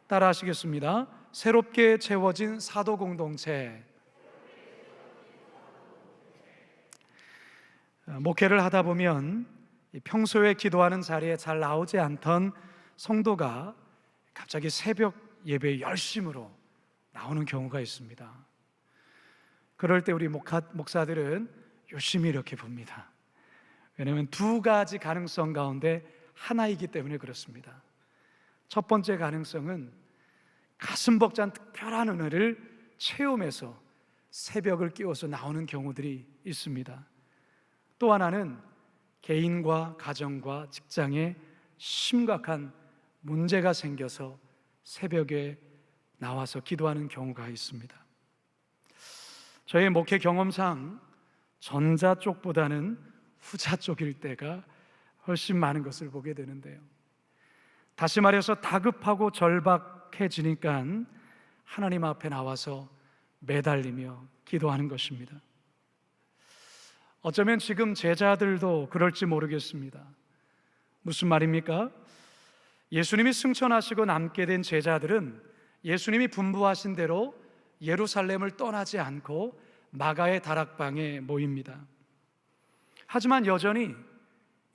따라 하시겠습니다. 새롭게 채워진 사도 공동체. 목회를 하다 보면 평소에 기도하는 자리에 잘 나오지 않던 성도가 갑자기 새벽 예배에 열심으로 나오는 경우가 있습니다. 그럴 때 우리 목사들은 유심히 이렇게 봅니다. 왜냐하면 두 가지 가능성 가운데 하나이기 때문에 그렇습니다. 첫 번째 가능성은 가슴 벅찬 특별한 은혜를 체험해서 새벽을 깨워서 나오는 경우들이 있습니다. 또 하나는 개인과 가정과 직장에 심각한 문제가 생겨서 새벽에 나와서 기도하는 경우가 있습니다. 저의 목회 경험상 전자 쪽보다는 후자 쪽일 때가 훨씬 많은 것을 보게 되는데요. 다시 말해서 다급하고 절박해지니까 하나님 앞에 나와서 매달리며 기도하는 것입니다. 어쩌면 지금 제자들도 그럴지 모르겠습니다. 무슨 말입니까? 예수님이 승천하시고 남게 된 제자들은 예수님이 분부하신 대로 예루살렘을 떠나지 않고 마가의 다락방에 모입니다. 하지만 여전히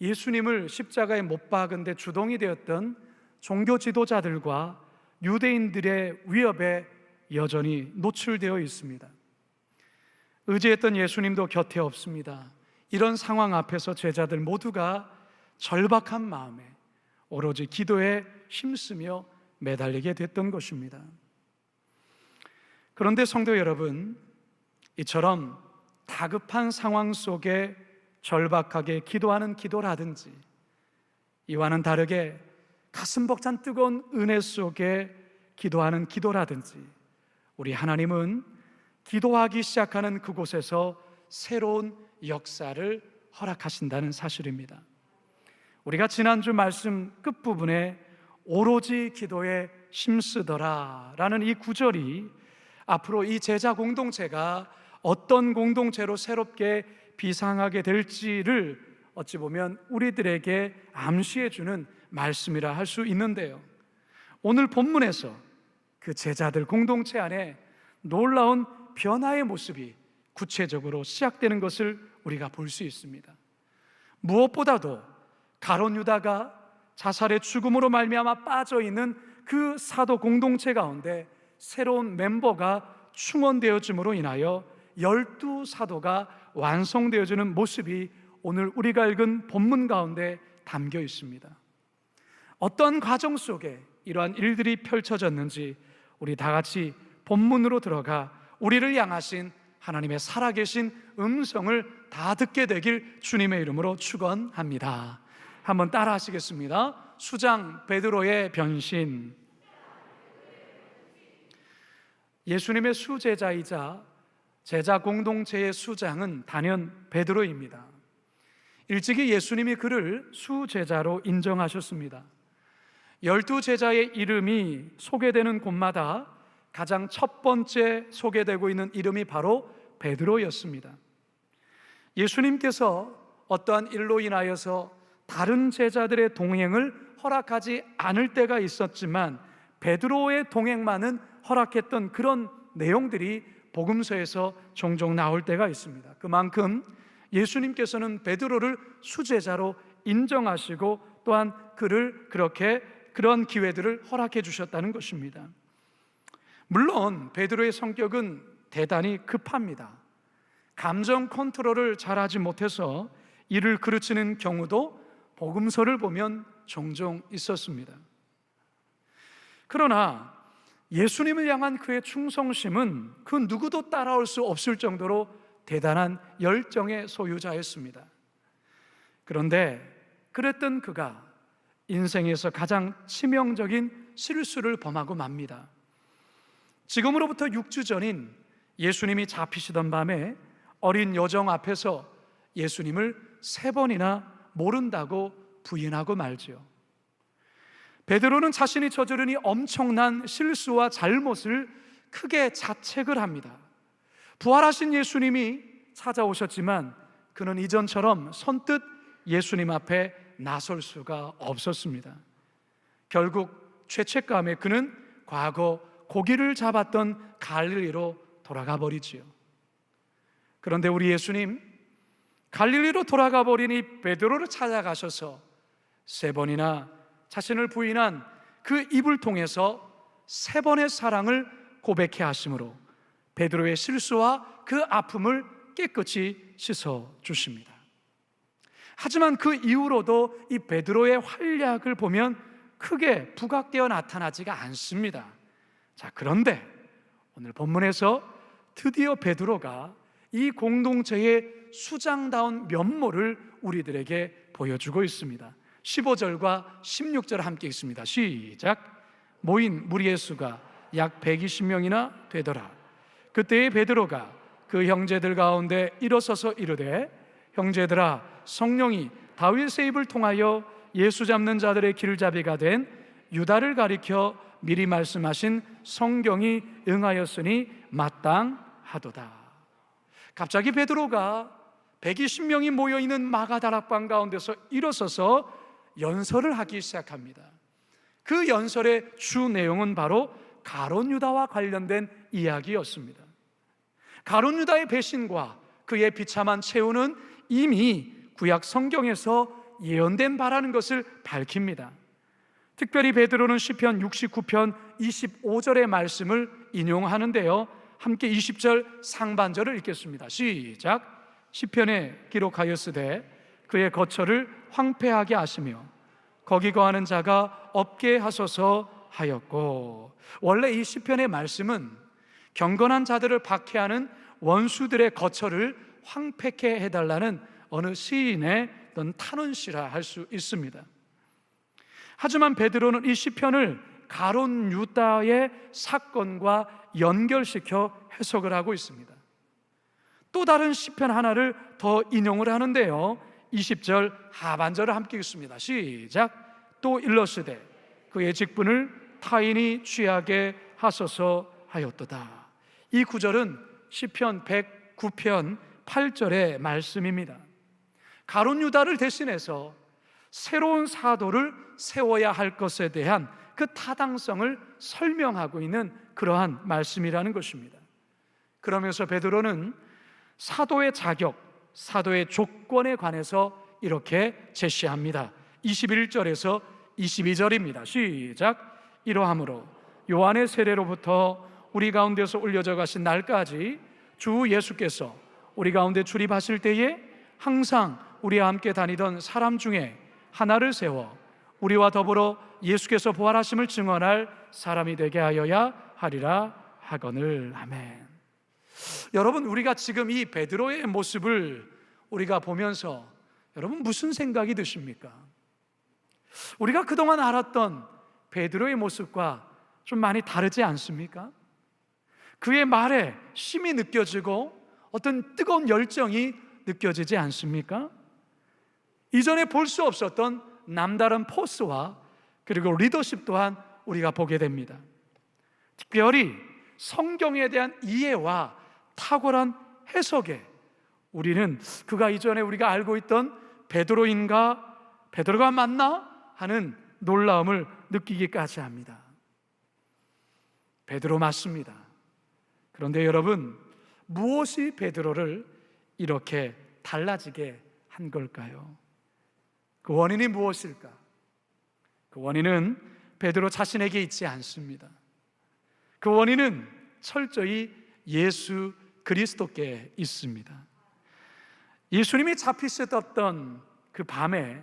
예수님을 십자가에 못 박은 데 주동이 되었던 종교 지도자들과 유대인들의 위협에 여전히 노출되어 있습니다. 의지했던 예수님도 곁에 없습니다. 이런 상황 앞에서 제자들 모두가 절박한 마음에 오로지 기도에 힘쓰며 매달리게 됐던 것입니다. 그런데 성도 여러분, 이처럼 다급한 상황 속에 절박하게 기도하는 기도라든지, 이와는 다르게 가슴 벅찬 뜨거운 은혜 속에 기도하는 기도라든지, 우리 하나님은 기도하기 시작하는 그곳에서 새로운 역사를 허락하신다는 사실입니다. 우리가 지난주 말씀 끝부분에 오로지 기도에 힘쓰더라 라는 이 구절이 앞으로 이 제자 공동체가 어떤 공동체로 새롭게 비상하게 될지를 어찌 보면 우리들에게 암시해 주는 말씀이라 할 수 있는데요, 오늘 본문에서 그 제자들 공동체 안에 놀라운 변화의 모습이 구체적으로 시작되는 것을 우리가 볼 수 있습니다. 무엇보다도 가룟 유다가 자살의 죽음으로 말미암아 빠져있는 그 사도 공동체 가운데 새로운 멤버가 충원되어짐으로 인하여 12사도가 완성되어지는 모습이 오늘 우리가 읽은 본문 가운데 담겨 있습니다. 어떤 과정 속에 이러한 일들이 펼쳐졌는지 우리 다 같이 본문으로 들어가 우리를 향하신 하나님의 살아계신 음성을 다 듣게 되길 주님의 이름으로 축원합니다. 한번 따라 하시겠습니다. 수장 베드로의 변신. 예수님의 수제자이자 제자 공동체의 수장은 단연 베드로입니다. 일찍이 예수님이 그를 수제자로 인정하셨습니다. 12제자의 이름이 소개되는 곳마다 가장 첫 번째 소개되고 있는 이름이 바로 베드로였습니다. 예수님께서 어떠한 일로 인하여서 다른 제자들의 동행을 허락하지 않을 때가 있었지만 베드로의 동행만은 허락했던 그런 내용들이 복음서에서 종종 나올 때가 있습니다. 그만큼 예수님께서는 베드로를 수제자로 인정하시고 또한 그를 그렇게 그런 기회들을 허락해 주셨다는 것입니다. 물론 베드로의 성격은 대단히 급합니다. 감정 컨트롤을 잘하지 못해서 이를 그르치는 경우도 복음서를 보면 종종 있었습니다. 그러나 예수님을 향한 그의 충성심은 그 누구도 따라올 수 없을 정도로 대단한 열정의 소유자였습니다. 그런데 그랬던 그가 인생에서 가장 치명적인 실수를 범하고 맙니다. 지금으로부터 6주 전인 예수님이 잡히시던 밤에 어린 여정 앞에서 예수님을 3번이나 모른다고 부인하고 말지요. 베드로는 자신이 저지르니 엄청난 실수와 잘못을 크게 자책을 합니다. 부활하신 예수님이 찾아오셨지만 그는 이전처럼 선뜻 예수님 앞에 나설 수가 없었습니다. 결국 죄책감에 그는 과거 고기를 잡았던 갈릴리로 돌아가 버리지요. 그런데 우리 예수님 갈릴리로 돌아가 버린 이 베드로를 찾아가셔서 3번이나 자신을 부인한 그 입을 통해서 3번의 사랑을 고백해 하심으로 베드로의 실수와 그 아픔을 깨끗이 씻어 주십니다. 하지만 그 이후로도 이 베드로의 활약을 보면 크게 부각되어 나타나지가 않습니다. 자, 그런데 오늘 본문에서 드디어 베드로가 이 공동체의 수장다운 면모를 우리들에게 보여주고 있습니다. 15절과 16절 함께 있습니다. 시작. 모인 무리의 수가 약 120명이나 되더라. 그때의 베드로가 그 형제들 가운데 일어서서 이르되, 형제들아, 성령이 다윗의 입을 통하여 예수 잡는 자들의 길잡이가 된 유다를 가리켜 미리 말씀하신 성경이 응하였으니 마땅하도다. 갑자기 베드로가 120명이 모여있는 마가다락방 가운데서 일어서서 연설을 하기 시작합니다. 그 연설의 주 내용은 바로 가룟 유다와 관련된 이야기였습니다. 가룟 유다의 배신과 그의 비참한 최후는 이미 구약 성경에서 예언된 바라는 것을 밝힙니다. 특별히 베드로는 시편 69편 25절의 말씀을 인용하는데요, 함께 20절 상반절을 읽겠습니다. 시작. 시편에 기록하였으되 그의 거처를 황폐하게 하시며 거기 거하는 자가 없게 하소서 하였고. 원래 이 시편의 말씀은 경건한 자들을 박해하는 원수들의 거처를 황폐케 해달라는 어느 시인의 어떤 탄원시라 할 수 있습니다. 하지만 베드로는 이 시편을 가룟 유다의 사건과 연결시켜 해석을 하고 있습니다. 또 다른 시편 하나를 더 인용을 하는데요, 20절 하반절을 함께 읽습니다. 시작. 또 일러스되 그의 직분을 타인이 취하게 하소서 하였도다. 이 구절은 시편 109편 8절의 말씀입니다. 가룟 유다를 대신해서 새로운 사도를 세워야 할 것에 대한 그 타당성을 설명하고 있는 그러한 말씀이라는 것입니다. 그러면서 베드로는 사도의 자격, 사도의 조건에 관해서 이렇게 제시합니다. 21절에서 22절입니다. 시작. 이러하므로 요한의 세례로부터 우리 가운데서 올려져 가신 날까지 주 예수께서 우리 가운데 출입하실 때에 항상 우리와 함께 다니던 사람 중에 하나를 세워 우리와 더불어 예수께서 부활하심을 증언할 사람이 되게 하여야 하리라 하거늘. 아멘. 여러분, 우리가 지금 이 베드로의 모습을 우리가 보면서 여러분 무슨 생각이 드십니까? 우리가 그동안 알았던 베드로의 모습과 좀 많이 다르지 않습니까? 그의 말에 힘이 느껴지고 어떤 뜨거운 열정이 느껴지지 않습니까? 이전에 볼 수 없었던 남다른 포스와 그리고 리더십 또한 우리가 보게 됩니다. 특별히 성경에 대한 이해와 탁월한 해석에 우리는 그가 이전에 우리가 알고 있던 베드로가 맞나 하는 놀라움을 느끼기까지 합니다. 베드로 맞습니다. 그런데 여러분, 무엇이 베드로를 이렇게 달라지게 한 걸까요? 그 원인이 무엇일까? 그 원인은 베드로 자신에게 있지 않습니다. 그 원인은 철저히 예수 그리스도께 있습니다. 예수님이 잡히셨던 그 밤에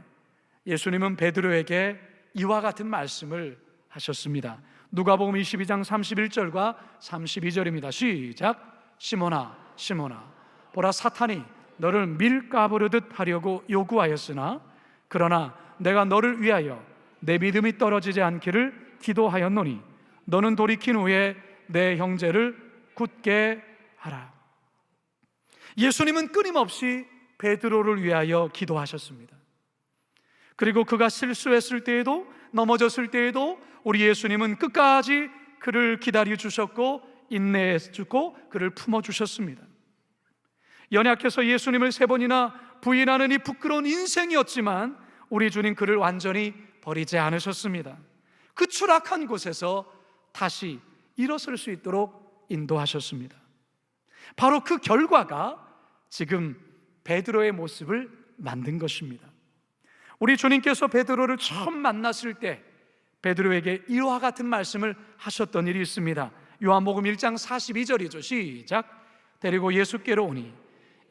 예수님은 베드로에게 이와 같은 말씀을 하셨습니다. 누가복음 22장 31절과 32절입니다. 시작. 시몬아, 시몬아, 보라, 사탄이 너를 밀가부르듯 하려고 요구하였으나 그러나 내가 너를 위하여 내 믿음이 떨어지지 않기를 기도하였노니 너는 돌이킨 후에 내 형제를 굳게 하라. 예수님은 끊임없이 베드로를 위하여 기도하셨습니다. 그리고 그가 실수했을 때에도, 넘어졌을 때에도 우리 예수님은 끝까지 그를 기다려 주셨고 인내해 주고 그를 품어 주셨습니다. 연약해서 예수님을 3번이나 부인하는 이 부끄러운 인생이었지만 우리 주님 그를 완전히 버리지 않으셨습니다. 그 추락한 곳에서 다시 일어설 수 있도록 인도하셨습니다. 바로 그 결과가 지금 베드로의 모습을 만든 것입니다. 우리 주님께서 베드로를 처음 만났을 때 베드로에게 이와 같은 말씀을 하셨던 일이 있습니다. 요한복음 1장 42절이죠. 시작. 데리고 예수께로 오니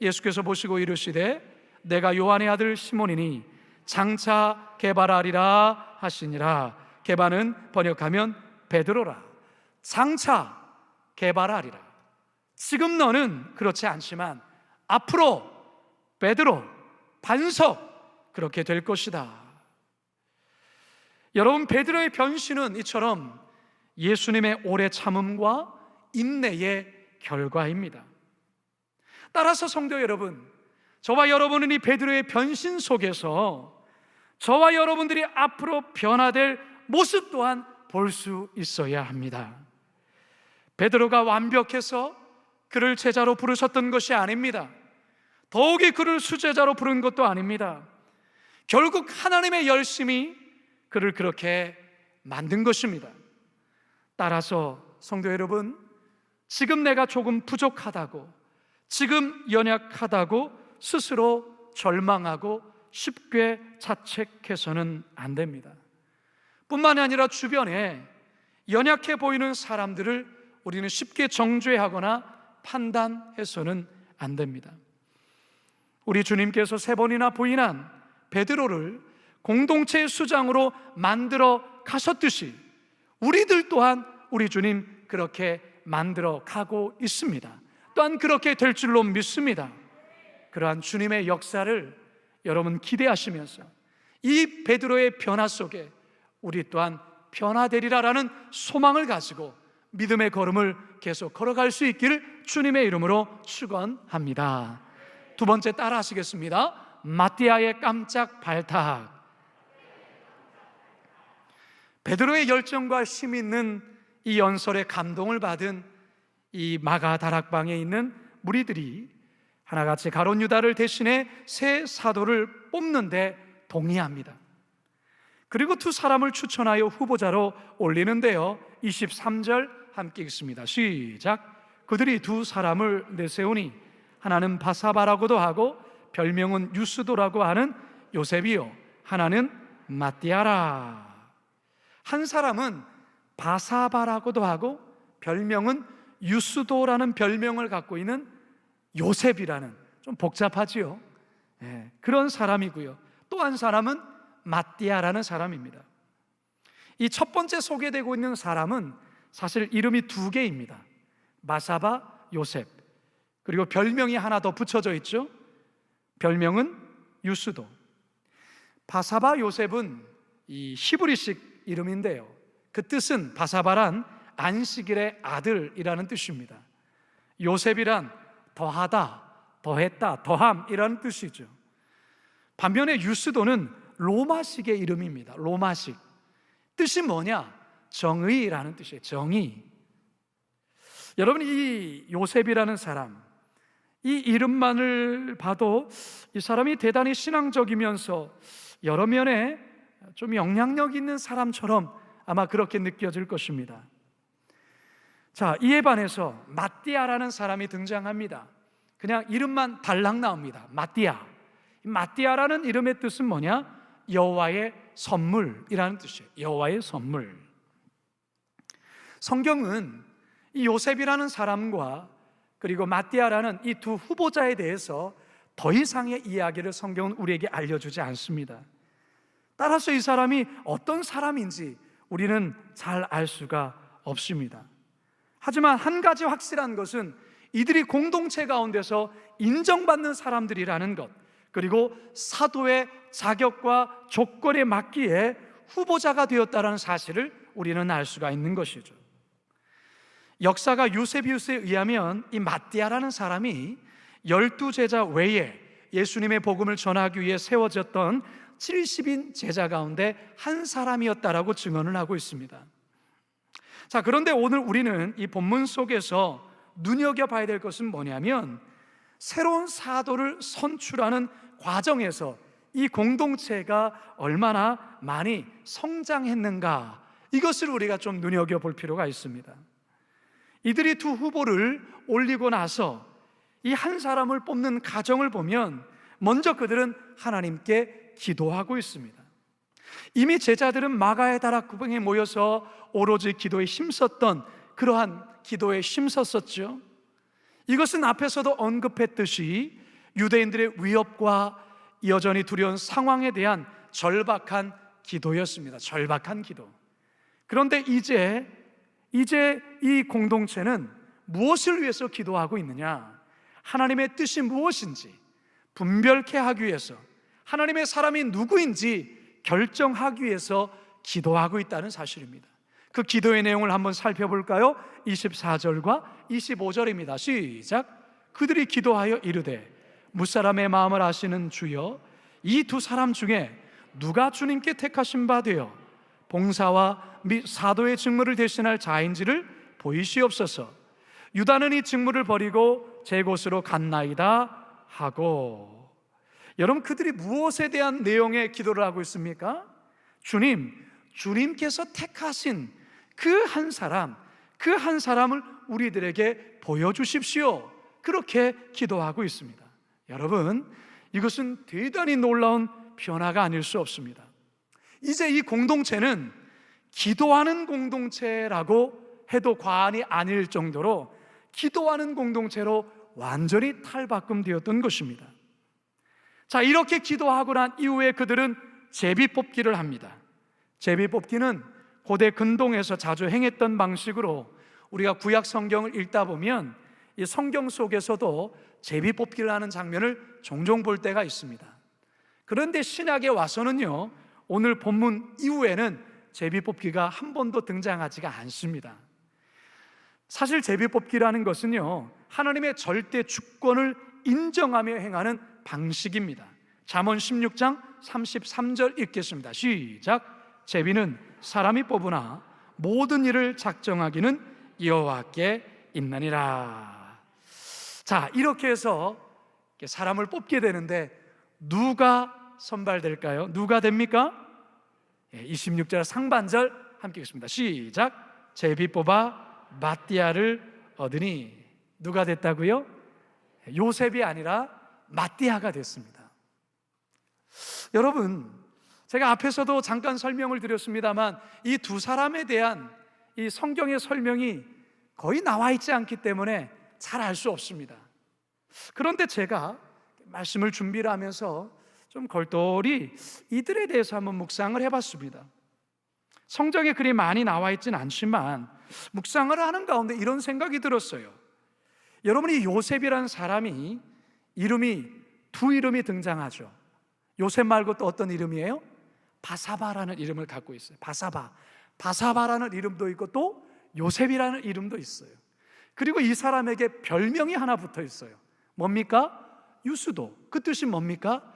예수께서 보시고 이르시되 내가 요한의 아들 시몬이니 장차 게바라리라 하시니라. 게바는 번역하면 베드로라. 장차 게바라리라. 지금 너는 그렇지 않지만 앞으로 베드로, 반석 그렇게 될 것이다. 여러분, 베드로의 변신은 이처럼 예수님의 오래 참음과 인내의 결과입니다. 따라서 성도 여러분, 저와 여러분은 이 베드로의 변신 속에서 저와 여러분들이 앞으로 변화될 모습 또한 볼 수 있어야 합니다. 베드로가 완벽해서 그를 제자로 부르셨던 것이 아닙니다. 더욱이 그를 수제자로 부른 것도 아닙니다. 결국 하나님의 열심이 그를 그렇게 만든 것입니다. 따라서 성도 여러분, 지금 내가 조금 부족하다고, 지금 연약하다고 스스로 절망하고 쉽게 자책해서는 안 됩니다. 뿐만이 아니라 주변에 연약해 보이는 사람들을 우리는 쉽게 정죄하거나 판단해서는 안 됩니다. 우리 주님께서 3번이나 부인한 베드로를 공동체의 수장으로 만들어 가셨듯이 우리들 또한 우리 주님 그렇게 만들어 가고 있습니다. 또한 그렇게 될 줄로 믿습니다. 그러한 주님의 역사를 여러분 기대하시면서 이 베드로의 변화 속에 우리 또한 변화되리라라는 소망을 가지고 믿음의 걸음을 계속 걸어갈 수 있기를 주님의 이름으로 축원합니다. 두 번째 따라 하시겠습니다. 마띠아의 깜짝 발탁. 베드로의 열정과 힘 있는 이 연설에 감동을 받은 이 마가 다락방에 있는 무리들이 하나같이 가룟 유다를 대신해 새 사도를 뽑는데 동의합니다. 그리고 두 사람을 추천하여 후보자로 올리는데요, 23절 함께 읽습니다. 시작. 그들이 두 사람을 내세우니 하나는 바사바라고도 하고 별명은 유스도라고 하는 요셉이요, 하나는 마띠아라. 한 사람은 바사바라고도 하고 별명은 유스도라는 별명을 갖고 있는 요셉이라는, 좀 복잡하지요. 그런 사람이고요. 또 한 사람은 마띠아라는 사람입니다. 이 첫 번째 소개되고 있는 사람은 사실 이름이 2개입니다. 바사바, 요셉. 그리고 별명이 하나 더 붙여져 있죠. 별명은 유스도. 바사바 요셉은 이 히브리식 이름인데요, 그 뜻은 바사바란 안식일의 아들이라는 뜻입니다. 요셉이란 더하다, 더했다, 더함이라는 뜻이죠. 반면에 유스도는 로마식의 이름입니다. 로마식. 뜻이 뭐냐? 정의라는 뜻이에요. 정의. 여러분, 이 요셉이라는 사람, 이 이름만을 봐도 이 사람이 대단히 신앙적이면서 여러 면에 좀 영향력 있는 사람처럼 아마 그렇게 느껴질 것입니다. 자, 이에 반해서 마띠아라는 사람이 등장합니다. 그냥 이름만 달랑 나옵니다. 마띠아. 마띠아라는 이름의 뜻은 뭐냐? 여호와의 선물이라는 뜻이에요. 여호와의 선물. 성경은 이 요셉이라는 사람과 그리고 마띠아라는 이 두 후보자에 대해서 더 이상의 이야기를 성경은 우리에게 알려주지 않습니다. 따라서 이 사람이 어떤 사람인지 우리는 잘 알 수가 없습니다. 하지만 한 가지 확실한 것은 이들이 공동체 가운데서 인정받는 사람들이라는 것, 그리고 사도의 자격과 조건에 맞기에 후보자가 되었다는 사실을 우리는 알 수가 있는 것이죠. 역사가 유세비우스에 의하면 이 마띠아라는 사람이 12제자 외에 예수님의 복음을 전하기 위해 세워졌던 70인 제자 가운데 한 사람이었다라고 증언을 하고 있습니다. 자, 그런데 오늘 우리는 이 본문 속에서 눈여겨봐야 될 것은 뭐냐면, 새로운 사도를 선출하는 과정에서 이 공동체가 얼마나 많이 성장했는가, 이것을 우리가 좀 눈여겨볼 필요가 있습니다. 이들이 두 후보를 올리고 나서 이 한 사람을 뽑는 과정을 보면 먼저 그들은 하나님께 기도하고 있습니다. 이미 제자들은 마가의 다락방에 모여서 오로지 기도에 힘썼던 그러한 기도에 힘썼었죠. 이것은 앞에서도 언급했듯이 유대인들의 위협과 여전히 두려운 상황에 대한 절박한 기도였습니다. 절박한 기도. 그런데 이제 이 공동체는 무엇을 위해서 기도하고 있느냐? 하나님의 뜻이 무엇인지 분별케 하기 위해서, 하나님의 사람이 누구인지 결정하기 위해서 기도하고 있다는 사실입니다. 그 기도의 내용을 한번 살펴볼까요? 24절과 25절입니다. 시작. 그들이 기도하여 이르되 무사람의 마음을 아시는 주여, 이 두 사람 중에 누가 주님께 택하신 바 되어 봉사와 및 사도의 직무를 대신할 자인지를 보이시옵소서. 유다는 이 직무를 버리고 제 곳으로 갔나이다 하고. 여러분, 그들이 무엇에 대한 내용의 기도를 하고 있습니까? 주님께서 택하신 그 한 사람을 우리들에게 보여주십시오. 그렇게 기도하고 있습니다. 여러분, 이것은 대단히 놀라운 변화가 아닐 수 없습니다. 이제 이 공동체는 기도하는 공동체라고 해도 과언이 아닐 정도로 기도하는 공동체로 완전히 탈바꿈되었던 것입니다. 자, 이렇게 기도하고 난 이후에 그들은 제비뽑기를 합니다. 제비뽑기는 고대 근동에서 자주 행했던 방식으로, 우리가 구약 성경을 읽다 보면 이 성경 속에서도 제비뽑기를 하는 장면을 종종 볼 때가 있습니다. 그런데 신약에 와서는요, 오늘 본문 이후에는 제비뽑기가 한 번도 등장하지가 않습니다. 사실 제비뽑기라는 것은요, 하나님의 절대 주권을 인정하며 행하는 방식입니다. 잠언 16장 33절 읽겠습니다. 시작. 제비는 사람이 뽑으나 모든 일을 작정하기는 여호와께 있나니라. 자, 이렇게 해서 사람을 뽑게 되는데 누가 선발될까요? 누가 됩니까? 26절 상반절 함께 읽겠습니다. 시작. 제비 뽑아 마띠아를 얻으니. 누가 됐다고요? 요셉이 아니라 마띠아가 됐습니다. 여러분, 제가 앞에서도 잠깐 설명을 드렸습니다만 이 두 사람에 대한 이 성경의 설명이 거의 나와 있지 않기 때문에 잘 알 수 없습니다. 그런데 제가 말씀을 준비를 하면서 좀 골똘히 이들에 대해서 한번 묵상을 해봤습니다. 성경에 그리 많이 나와 있지는 않지만 묵상을 하는 가운데 이런 생각이 들었어요. 여러분이 요셉이라는 사람이 두 이름이 등장하죠. 요셉 말고 또 어떤 이름이에요? 바사바라는 이름을 갖고 있어요. 바사바라는 이름도 있고 또 요셉이라는 이름도 있어요. 그리고 이 사람에게 별명이 하나 붙어 있어요. 뭡니까? 유수도. 그 뜻이 뭡니까?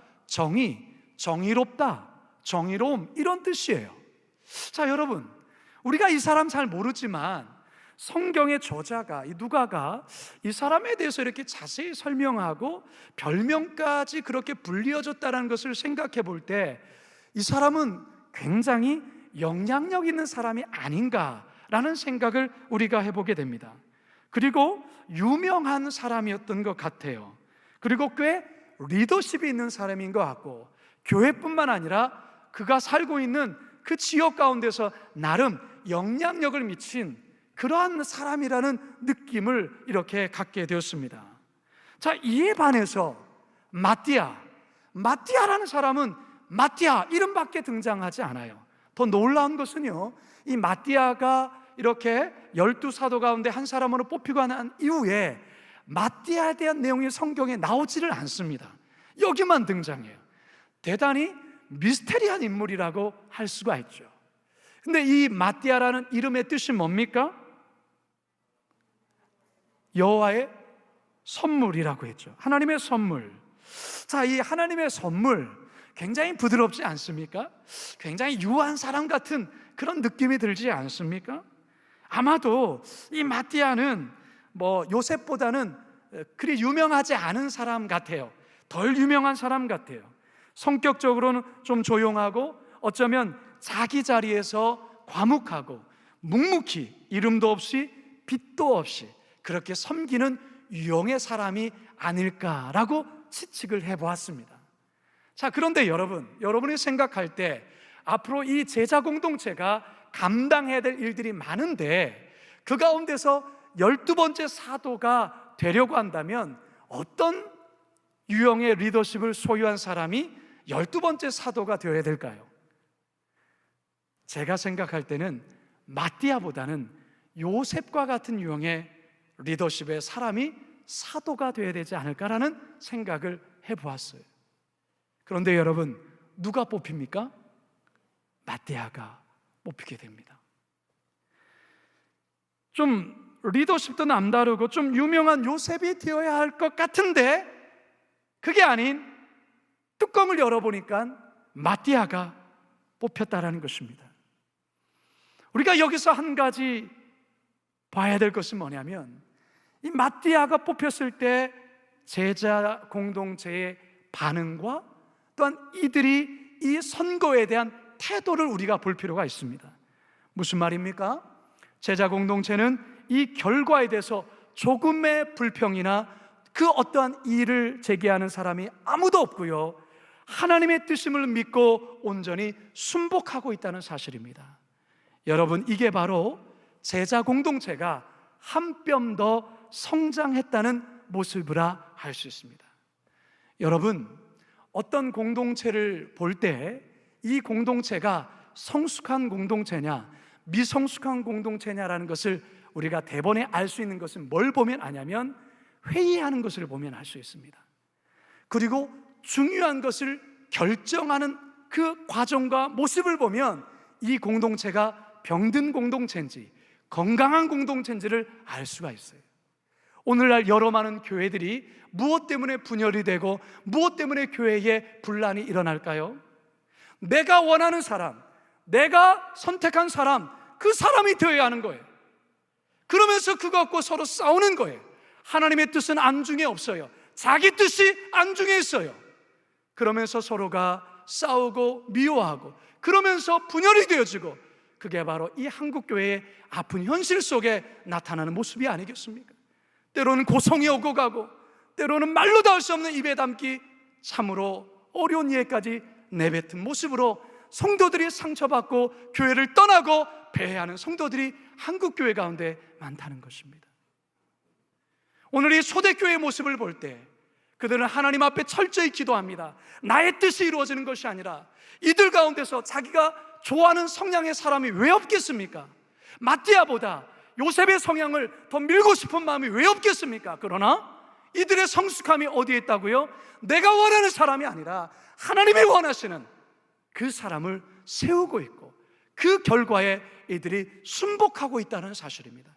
정의롭다, 정의로움, 이런 뜻이에요. 자, 여러분, 우리가 이 사람 잘 모르지만 성경의 저자가, 이 누가가 이 사람에 대해서 이렇게 자세히 설명하고 별명까지 그렇게 불리어졌다는 것을 생각해 볼 때 이 사람은 굉장히 영향력 있는 사람이 아닌가라는 생각을 우리가 해보게 됩니다. 그리고 유명한 사람이었던 것 같아요. 그리고 꽤 리더십이 있는 사람인 것 같고, 교회뿐만 아니라 그가 살고 있는 그 지역 가운데서 나름 영향력을 미친 그러한 사람이라는 느낌을 이렇게 갖게 되었습니다. 자, 이에 반해서 마띠아라는 사람은 마띠아 이름밖에 등장하지 않아요. 더 놀라운 것은요, 이 마띠아가 이렇게 12사도 가운데 한 사람으로 뽑히고 난 이후에 마띠아에 대한 내용이 성경에 나오지를 않습니다. 여기만 등장해요. 대단히 미스테리한 인물이라고 할 수가 있죠. 근데 이 마띠아라는 이름의 뜻이 뭡니까? 여호와의 선물이라고 했죠. 하나님의 선물. 자, 이 하나님의 선물 굉장히 부드럽지 않습니까? 굉장히 유한 사람 같은 그런 느낌이 들지 않습니까? 아마도 이 마띠아는 요셉보다는 그리 유명하지 않은 사람 같아요. 덜 유명한 사람 같아요. 성격적으로는 좀 조용하고 어쩌면 자기 자리에서 과묵하고 묵묵히 이름도 없이 빛도 없이 그렇게 섬기는 유형의 사람이 아닐까라고 추측을 해보았습니다. 자, 그런데 여러분이 생각할 때 앞으로 이 제자 공동체가 감당해야 될 일들이 많은데 그 가운데서 12번째 사도가 되려고 한다면 어떤 유형의 리더십을 소유한 사람이 12번째 사도가 되어야 될까요? 제가 생각할 때는 마띠아보다는 요셉과 같은 유형의 리더십의 사람이 사도가 되어야 되지 않을까라는 생각을 해보았어요. 그런데 여러분, 누가 뽑힙니까? 마띠아가 뽑히게 됩니다. 좀 리더십도 남다르고 좀 유명한 요셉이 되어야 할 것 같은데 그게 아닌 뚜껑을 열어보니까 마띠아가 뽑혔다라는 것입니다. 우리가 여기서 한 가지 봐야 될 것은 뭐냐면 이 마띠아가 뽑혔을 때 제자 공동체의 반응과 또한 이들이 이 선거에 대한 태도를 우리가 볼 필요가 있습니다. 무슨 말입니까? 제자 공동체는 이 결과에 대해서 조금의 불평이나 그 어떠한 이의를 제기하는 사람이 아무도 없고요, 하나님의 뜻임을 믿고 온전히 순복하고 있다는 사실입니다. 여러분, 이게 바로 제자 공동체가 한 뼘 더 성장했다는 모습이라 할 수 있습니다. 여러분, 어떤 공동체를 볼 때 이 공동체가 성숙한 공동체냐 미성숙한 공동체냐라는 것을 우리가 대번에 알 수 있는 것은 뭘 보면 아냐면 회의하는 것을 보면 알 수 있습니다. 그리고 중요한 것을 결정하는 그 과정과 모습을 보면 이 공동체가 병든 공동체인지 건강한 공동체인지를 알 수가 있어요. 오늘날 여러 많은 교회들이 무엇 때문에 분열이 되고 무엇 때문에 교회에 분란이 일어날까요? 내가 원하는 사람, 내가 선택한 사람, 그 사람이 되어야 하는 거예요. 그러면서 그거 갖고 서로 싸우는 거예요. 하나님의 뜻은 안중에 없어요. 자기 뜻이 안중에 있어요. 그러면서 서로가 싸우고 미워하고 그러면서 분열이 되어지고, 그게 바로 이 한국교회의 아픈 현실 속에 나타나는 모습이 아니겠습니까? 때로는 고성이 오고 가고, 때로는 말로 닿을 수 없는 입에 담기 참으로 어려운 예까지 내뱉은 모습으로 성도들이 상처받고 교회를 떠나고 배회하는 성도들이 한국교회 가운데 많다는 것입니다. 오늘 이 초대교회의 모습을 볼 때 그들은 하나님 앞에 철저히 기도합니다. 나의 뜻이 이루어지는 것이 아니라 이들 가운데서 자기가 좋아하는 성향의 사람이 왜 없겠습니까? 마띠아보다 요셉의 성향을 더 밀고 싶은 마음이 왜 없겠습니까? 그러나 이들의 성숙함이 어디에 있다고요? 내가 원하는 사람이 아니라 하나님이 원하시는 그 사람을 세우고 있고 그 결과에 이들이 순복하고 있다는 사실입니다.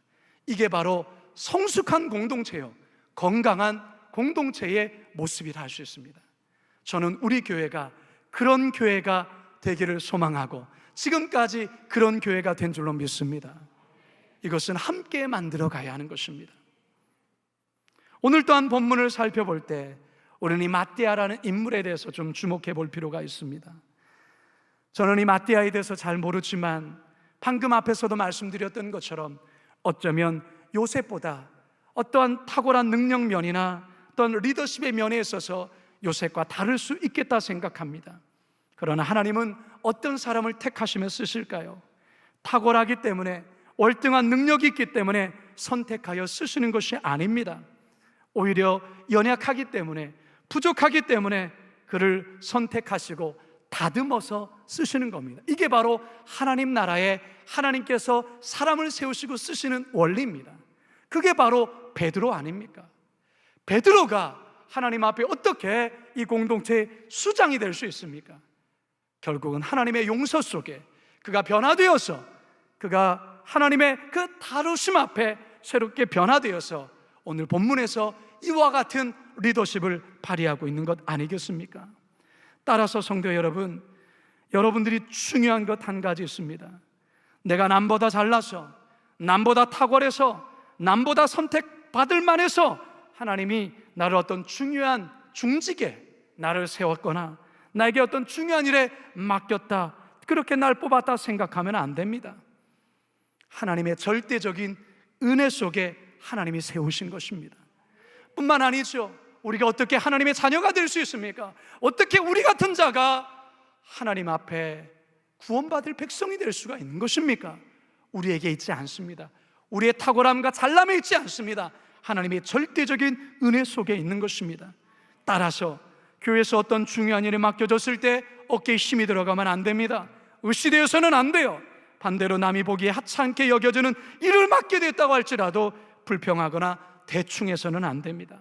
이게 바로 성숙한 공동체요, 건강한 공동체의 모습이라 할 수 있습니다. 저는 우리 교회가 그런 교회가 되기를 소망하고 지금까지 그런 교회가 된 줄로 믿습니다. 이것은 함께 만들어 가야 하는 것입니다. 오늘 또한 본문을 살펴볼 때 우리는 이 마띠아라는 인물에 대해서 좀 주목해 볼 필요가 있습니다. 저는 이 마띠아에 대해서 잘 모르지만 방금 앞에서도 말씀드렸던 것처럼 어쩌면 요셉보다 어떠한 탁월한 능력면이나 어떤 리더십의 면에 있어서 요셉과 다를 수 있겠다 생각합니다. 그러나 하나님은 어떤 사람을 택하시며 쓰실까요? 탁월하기 때문에, 월등한 능력이 있기 때문에 선택하여 쓰시는 것이 아닙니다. 오히려 연약하기 때문에, 부족하기 때문에 그를 선택하시고 다듬어서 쓰시는 겁니다. 이게 바로 하나님 나라에 하나님께서 사람을 세우시고 쓰시는 원리입니다. 그게 바로 베드로 아닙니까? 베드로가 하나님 앞에 어떻게 이 공동체의 수장이 될 수 있습니까? 결국은 하나님의 용서 속에 그가 변화되어서, 그가 하나님의 그 다루심 앞에 새롭게 변화되어서 오늘 본문에서 이와 같은 리더십을 발휘하고 있는 것 아니겠습니까? 따라서 성도 여러분, 여러분들이 중요한 것 한 가지 있습니다. 내가 남보다 잘나서, 남보다 탁월해서, 남보다 선택받을 만해서 하나님이 나를 어떤 중요한 중직에 나를 세웠거나 나에게 어떤 중요한 일에 맡겼다, 그렇게 날 뽑았다 생각하면 안 됩니다. 하나님의 절대적인 은혜 속에 하나님이 세우신 것입니다. 뿐만 아니죠. 우리가 어떻게 하나님의 자녀가 될 수 있습니까? 어떻게 우리 같은 자가 하나님 앞에 구원받을 백성이 될 수가 있는 것입니까? 우리에게 있지 않습니다. 우리의 탁월함과 잘남에 있지 않습니다. 하나님의 절대적인 은혜 속에 있는 것입니다. 따라서 교회에서 어떤 중요한 일이 맡겨졌을 때 어깨에 힘이 들어가면 안 됩니다. 의시되어서는 안 돼요. 반대로 남이 보기에 하찮게 여겨지는 일을 맡게 됐다고 할지라도 불평하거나 대충해서는 안 됩니다.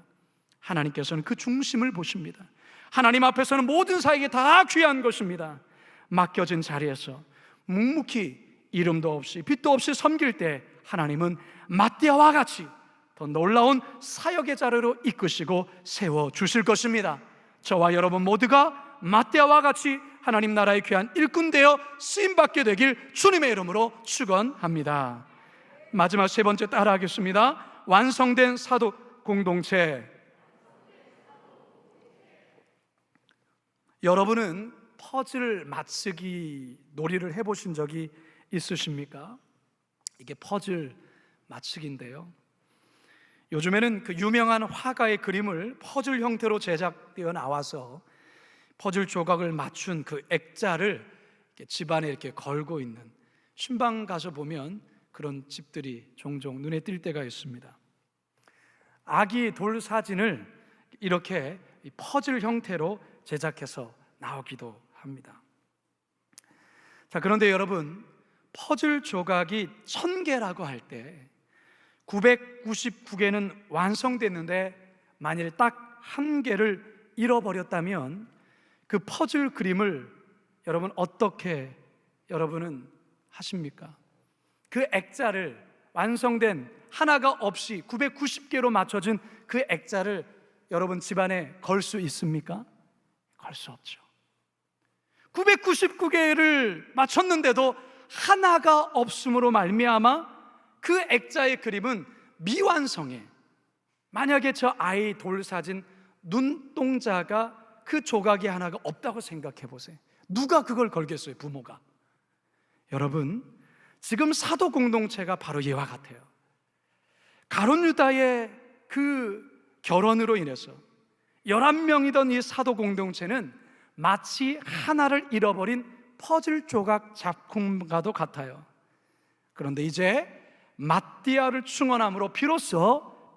하나님께서는 그 중심을 보십니다. 하나님 앞에서는 모든 사역이 다 귀한 것입니다. 맡겨진 자리에서 묵묵히 이름도 없이 빛도 없이 섬길 때 하나님은 마띠아와 같이 더 놀라운 사역의 자리로 이끄시고 세워주실 것입니다. 저와 여러분 모두가 마띠아와 같이 하나님 나라의 귀한 일꾼 되어 쓰임받게 되길 주님의 이름으로 축원합니다. 마지막 세 번째 따라하겠습니다. 완성된 사도 공동체. 여러분은 퍼즐 맞추기 놀이를 해보신 적이 있으십니까? 이게 퍼즐 맞추기인데요, 요즘에는 그 유명한 화가의 그림을 퍼즐 형태로 제작되어 나와서 퍼즐 조각을 맞춘 그 액자를 집안에 이렇게 걸고 있는, 신방 가서 보면 그런 집들이 종종 눈에 띌 때가 있습니다. 아기 돌 사진을 이렇게 퍼즐 형태로 제작해서 나오기도 합니다. 자, 그런데 여러분, 퍼즐 조각이 1000개라고 할 때 999개는 완성됐는데 만일 딱 한 개를 잃어버렸다면 그 퍼즐 그림을 여러분 어떻게 여러분은 하십니까? 그 액자를 완성된 하나가 없이 990개로 맞춰진 그 액자를 여러분 집안에 걸 수 있습니까? 걸 수 없죠. 999개를 맞췄는데도 하나가 없음으로 말미암아 그 액자의 그림은 미완성해. 만약에 저 아이 돌 사진 눈동자가 그 조각이 하나가 없다고 생각해 보세요. 누가 그걸 걸겠어요? 부모가. 여러분, 지금 사도 공동체가 바로 이와 같아요. 가룟 유다의 그 결혼으로 인해서 11명이던 이 사도 공동체는 마치 하나를 잃어버린 퍼즐 조각 작품과도 같아요. 그런데 이제 마띠아를 충원함으로 비로소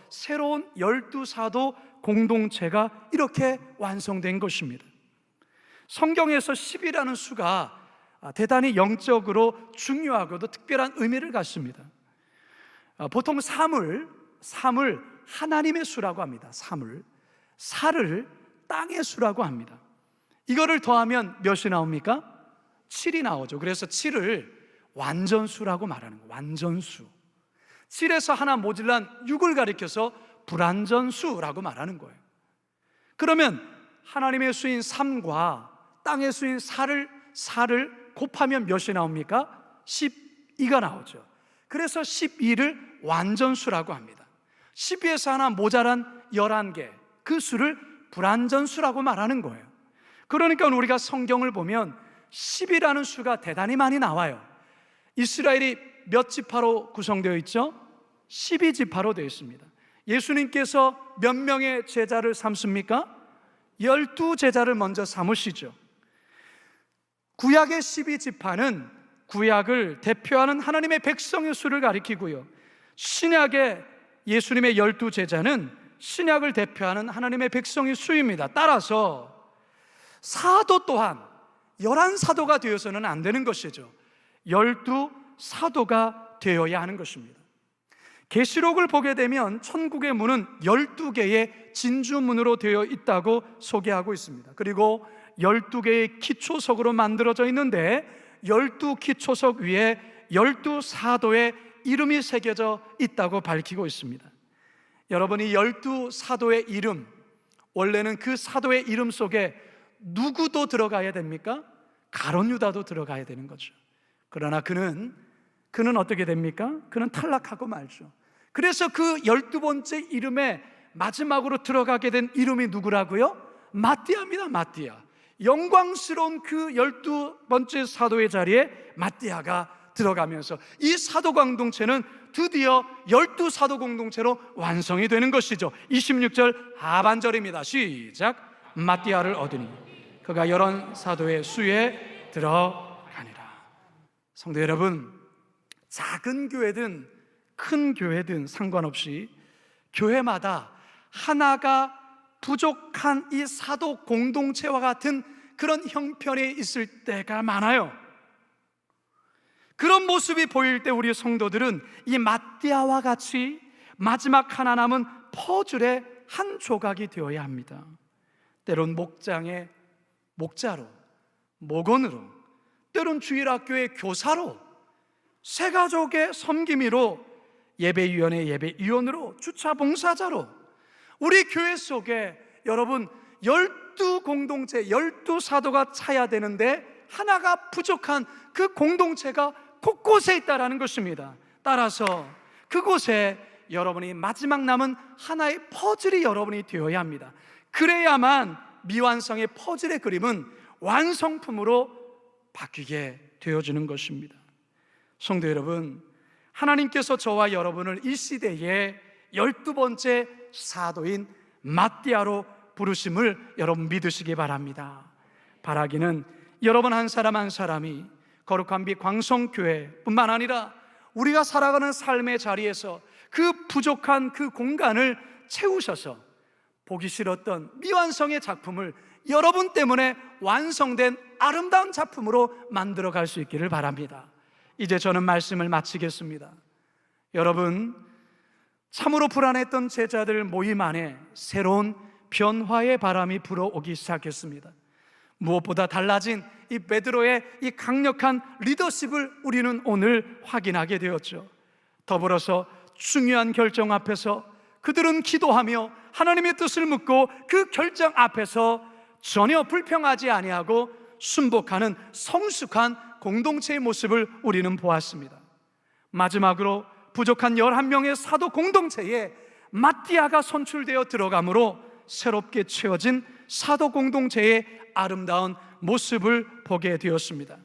새로운 12사도 공동체가 이렇게 완성된 것입니다. 성경에서 10이라는 수가 대단히 영적으로 중요하고도 특별한 의미를 갖습니다. 보통 3을 하나님의 수라고 합니다. 3을 4를 땅의 수라고 합니다. 이거를 더하면 몇이 나옵니까? 7이 나오죠. 그래서 7을 완전수라고 말하는 거예요. 완전수. 7에서 하나 모질란 6을 가리켜서 불완전수라고 말하는 거예요. 그러면 하나님의 수인 3과 땅의 수인 4를 곱하면 몇이 나옵니까? 12가 나오죠. 그래서 12를 완전수라고 합니다. 12에서 하나 모자란 11개, 그 수를 불완전수라고 말하는 거예요. 그러니까 우리가 성경을 보면 10이라는 수가 대단히 많이 나와요. 이스라엘이 몇 지파로 구성되어 있죠? 12지파로 되어 있습니다. 예수님께서 몇 명의 제자를 삼습니까? 12제자를 먼저 삼으시죠. 구약의 12지파는 구약을 대표하는 하나님의 백성의 수를 가리키고요, 신약의 예수님의 12제자는 신약을 대표하는 하나님의 백성의 수입니다. 따라서 사도 또한 11사도가 되어서는 안 되는 것이죠. 12사도가 되어야 하는 것입니다. 계시록을 보게 되면 천국의 문은 12개의 진주문으로 되어 있다고 소개하고 있습니다. 그리고 12개의 기초석으로 만들어져 있는데 12기초석 위에 12사도의 이름이 새겨져 있다고 밝히고 있습니다. 여러분이 12사도의 이름, 원래는 그 사도의 이름 속에 누구도 들어가야 됩니까? 가룟 유다도 들어가야 되는 거죠. 그러나 그는 어떻게 됩니까? 그는 탈락하고 말죠. 그래서 그 12번째 이름에 마지막으로 들어가게 된 이름이 누구라고요? 마띠아입니다. 마띠아. 영광스러운 그 12번째 사도의 자리에 마띠아가 들어가면서 이 사도 공동체는 드디어 12사도 공동체로 완성이 되는 것이죠. 26절 하반절입니다. 시작. 마띠아를 얻으니 그가 여러 사도의 수에 들어가니라. 성도 여러분, 작은 교회든 큰 교회든 상관없이 교회마다 하나가 부족한 이 사도 공동체와 같은 그런 형편에 있을 때가 많아요. 그런 모습이 보일 때 우리 성도들은 이 마띠아와 같이 마지막 하나 남은 퍼즐의 한 조각이 되어야 합니다. 때론 목장의 목자로, 목원으로, 때론 주일학교의 교사로, 새가족의 섬김이로, 예배위원회 예배위원으로, 주차봉사자로, 우리 교회 속에 여러분 12공동체, 12사도가 차야 되는데 하나가 부족한 그 공동체가 곳곳에 있다라는 것입니다. 따라서 그곳에 여러분이 마지막 남은 하나의 퍼즐이 여러분이 되어야 합니다. 그래야만 미완성의 퍼즐의 그림은 완성품으로 바뀌게 되어지는 것입니다. 성도 여러분, 하나님께서 저와 여러분을 이 시대에 12번째 사도인 마띠아로 부르심을 여러분 믿으시기 바랍니다. 바라기는 여러분 한 사람 한 사람이 거룩한 빛 광성교회뿐만 아니라 우리가 살아가는 삶의 자리에서 그 부족한 그 공간을 채우셔서 보기 싫었던 미완성의 작품을 여러분 때문에 완성된 아름다운 작품으로 만들어 갈 수 있기를 바랍니다. 이제 저는 말씀을 마치겠습니다. 여러분, 참으로 불안했던 제자들 모임 안에 새로운 변화의 바람이 불어오기 시작했습니다. 무엇보다 달라진 이 베드로의 이 강력한 리더십을 우리는 오늘 확인하게 되었죠. 더불어서 중요한 결정 앞에서 그들은 기도하며 하나님의 뜻을 묻고 그 결정 앞에서 전혀 불평하지 아니하고 순복하는 성숙한 공동체의 모습을 우리는 보았습니다. 마지막으로 부족한 11명의 사도 공동체에 마띠아가 선출되어 들어가므로 새롭게 채워진 사도 공동체의 아름다운 모습을 보게 되었습니다.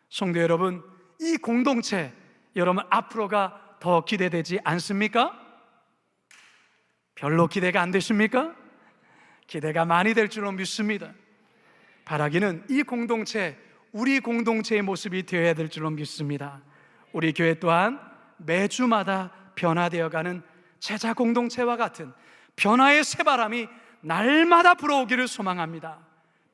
성도 여러분, 이 공동체 여러분 앞으로가 더 기대되지 않습니까? 별로 기대가 안 되십니까? 기대가 많이 될 줄로 믿습니다. 바라기는 이 공동체, 우리 공동체의 모습이 되어야 될 줄로 믿습니다. 우리 교회 또한 매주마다 변화되어가는 제자 공동체와 같은 변화의 새바람이 날마다 불어오기를 소망합니다.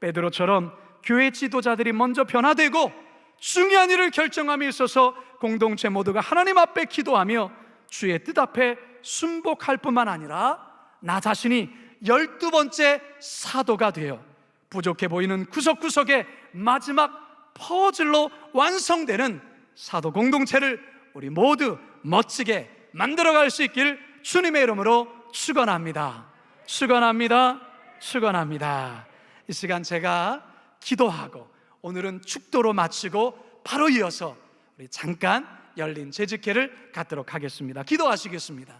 베드로처럼 교회 지도자들이 먼저 변화되고 중요한 일을 결정함에 있어서 공동체 모두가 하나님 앞에 기도하며 주의 뜻 앞에 순복할 뿐만 아니라 나 자신이 12번째 사도가 되어 부족해 보이는 구석구석의 마지막 퍼즐로 완성되는 사도 공동체를 우리 모두 멋지게 만들어갈 수 있기를 주님의 이름으로 축원합니다. 축원합니다. 축원합니다. 이 시간 제가 기도하고 오늘은 축도로 마치고 바로 이어서 우리 잠깐 열린 재직회를 갖도록 하겠습니다. 기도하시겠습니다.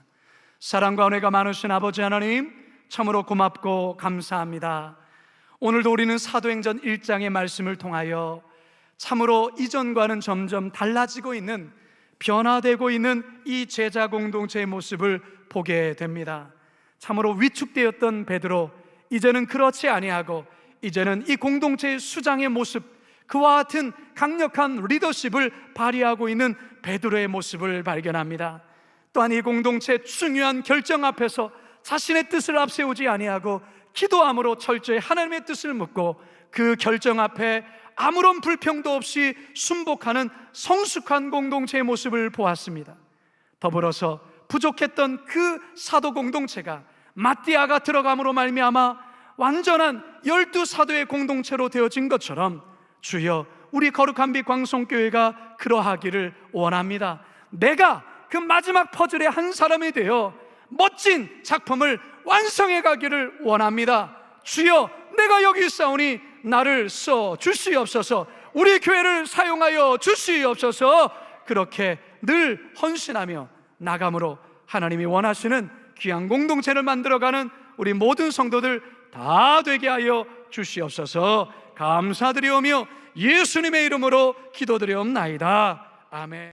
사랑과 은혜가 많으신 아버지 하나님, 참으로 고맙고 감사합니다. 오늘도 우리는 사도행전 1장의 말씀을 통하여 참으로 이전과는 점점 달라지고 있는, 변화되고 있는 이 제자 공동체의 모습을 보게 됩니다. 참으로 위축되었던 베드로, 이제는 그렇지 아니하고 이제는 이 공동체의 수장의 모습, 그와 같은 강력한 리더십을 발휘하고 있는 베드로의 모습을 발견합니다. 또한 이 공동체 중요한 결정 앞에서 자신의 뜻을 앞세우지 아니하고 기도함으로 철저히 하나님의 뜻을 묻고 그 결정 앞에 아무런 불평도 없이 순복하는 성숙한 공동체의 모습을 보았습니다. 더불어서 부족했던 그 사도 공동체가 마띠아가 들어감으로 말미암아 완전한 12사도의 공동체로 되어진 것처럼 주여, 우리 거룩한 빛 광성교회가 그러하기를 원합니다. 내가 그 마지막 퍼즐의 한 사람이 되어 멋진 작품을 완성해 가기를 원합니다. 주여, 내가 여기 있사오니 나를 써 주시옵소서. 우리 교회를 사용하여 주시옵소서. 그렇게 늘 헌신하며 나감으로 하나님이 원하시는 귀한 공동체를 만들어가는 우리 모든 성도들 다 되게 하여 주시옵소서. 감사드리오며 예수님의 이름으로 기도드리옵나이다. 아멘.